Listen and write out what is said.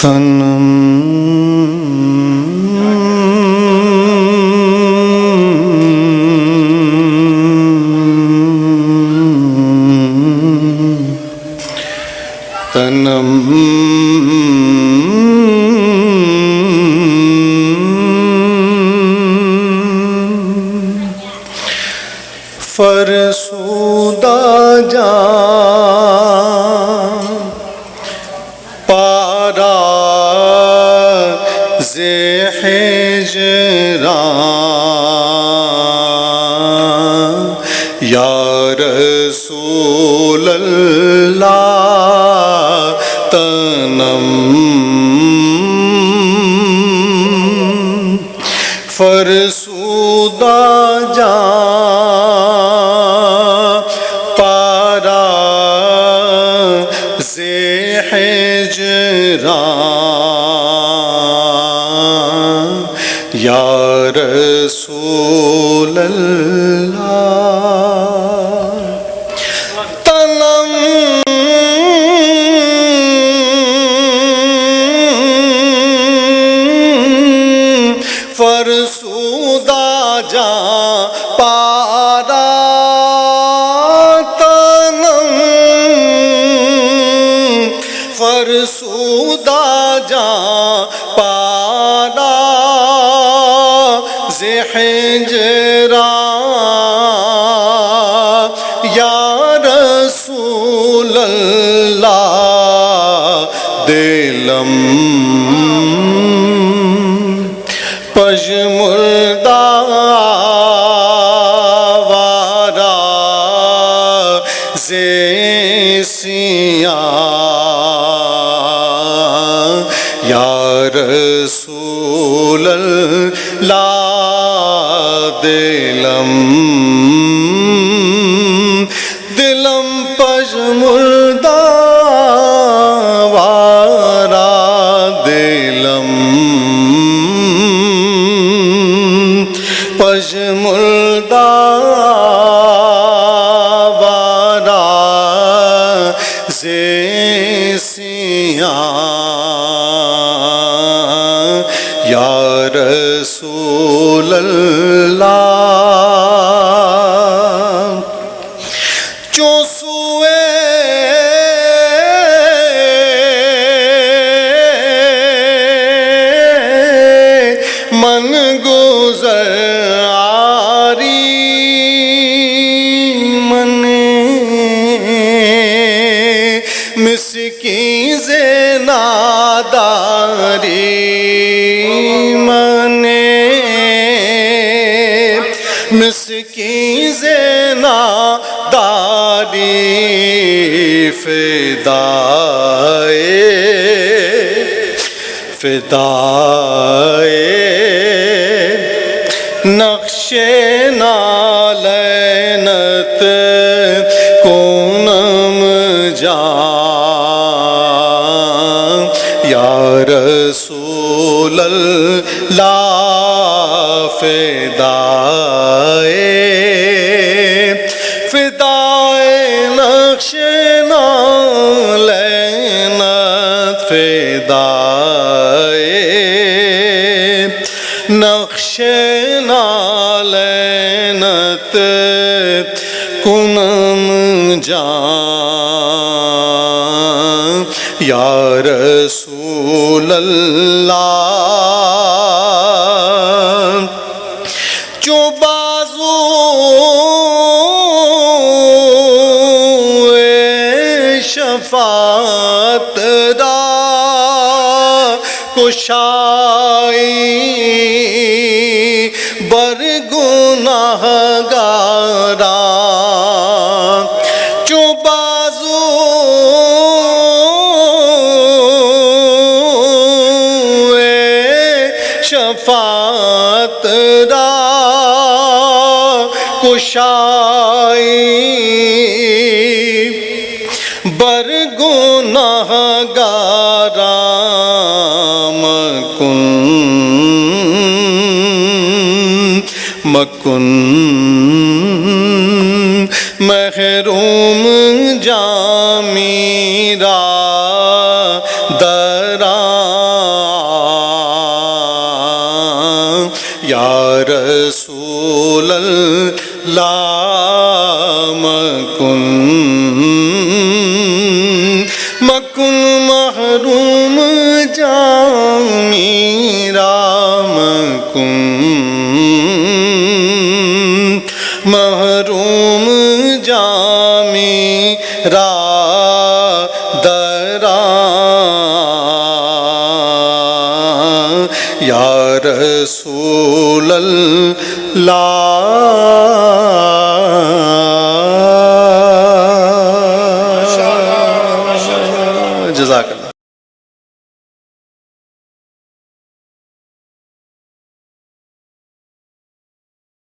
تنم فرسودہ جان پارا ہجران یا رسول اللہ تنم فرسودہ جان پارا ہجران یا رسول اللہ تنم فرسودہ جان پارا فرسودہ جان پارا ہجران یا رسول اللہ دلم پژمردہ وارا سیاں یا رسول اللہ دلم پژمردہ وارا دلم پژمردہ وارا سیاں یا رسول اللہ چوں سوئے من گزر آری من مسکین سے ناداری من مسکین سے ناداری فدائے نقش نالینت کنم جان یا رسول اللہ فدائے نقش نالینت فدائے نقش نالینت کنم جان یا رسول اللہ جو بازو شفاعت را کشائی بر گناہگاران جو بازو شفاعت را کشائی بر گناہگاران مکن محروم جامیرا دران رسول اللہ مکن مکن محروم جام میرا مکن محروم جام میرا درا، یا رسول اللہ